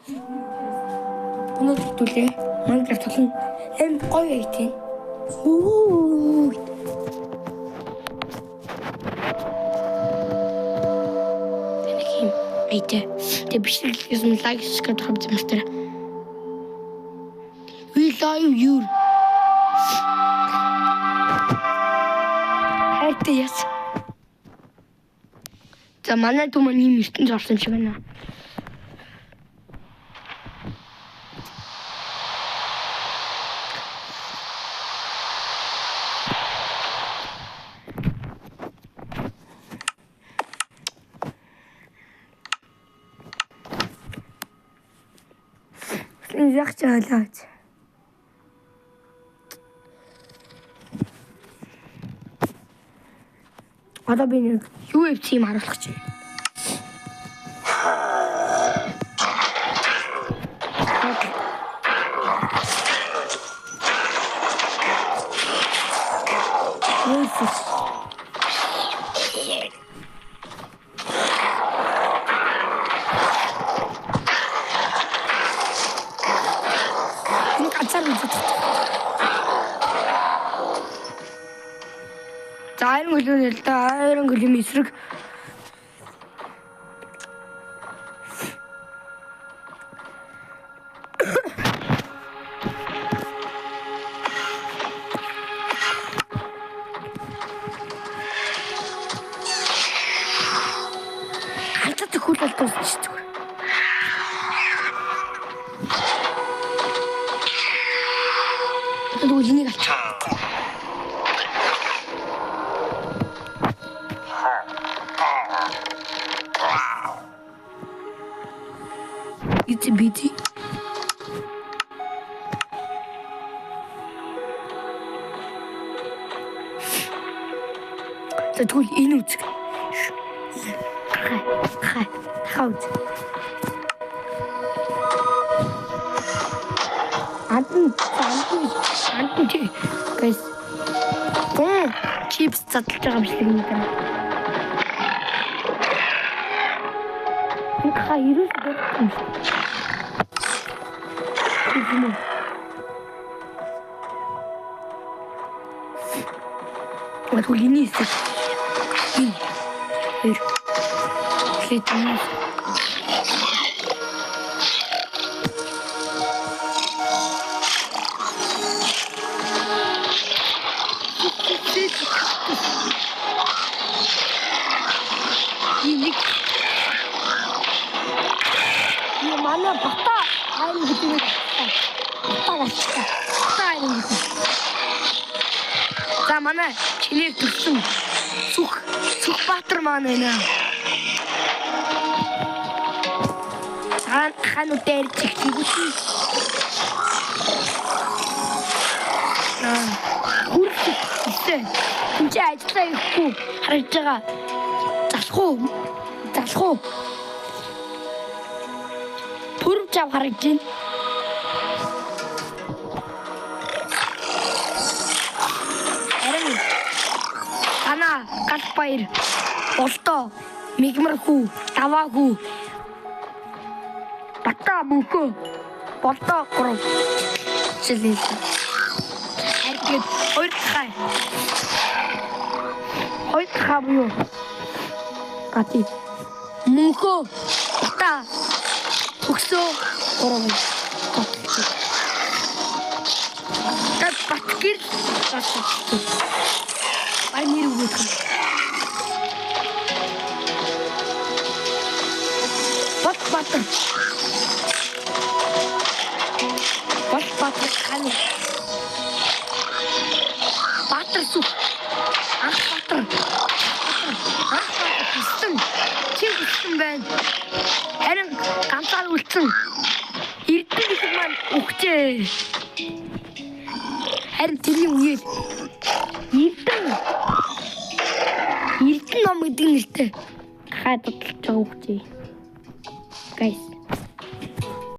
Өнөөдөр түлээ Minecraft толон энд гоё айтэй. Оо. Тэнхим айтэй. Тэ бичлэгээс нь лайк хийгээд хавж мастер. We love you. Хайртай яс. За манай дүү маань юм ертөнд орсон шиг байна. Яг ч хаалаач. Одоо би нэг UFC юм харуулах чинь. Iron Golem эсрэг ганцхан төхөөлөл дуусна шүү дээ. Одоо үнийг авчих. It's busy. Тэгвэл энэ үзэг. Хауд. Антэн чи. Guys. Чипс задлж байгаа юм шиг юм байна. Хаа ирүүл юм шиг. Вот улинись. Летим. Мана бата айн гэдэг. За манай чиний төрсөн сүх баатар маань байна. Хану дээр чигтгүүсэн. Хүрээ. Энд чи ажиллаа ихгүй харж байгаа. Залах уу. Пүрв жав харж байна. Галбаяр, болтоо, мигмархүү, даваагүй, бата мөнхөө, болтоо гурав. Жилээс. Харин хоёр дахь буюу. Гати. Мөнхөө, бата, өгсөө гурав. Tad батгэр Нэр өгөх. Бат Батар хань. Батар сүх. Анх Батар. Чи байна. Харин ганцаар үлдсэн. Эрдэнэ их маань өгчээ. Харин тэрний үеэл Эрдэнэ ном гэдэг нэртэй хаад бодлож байгаа үгтэй. Guys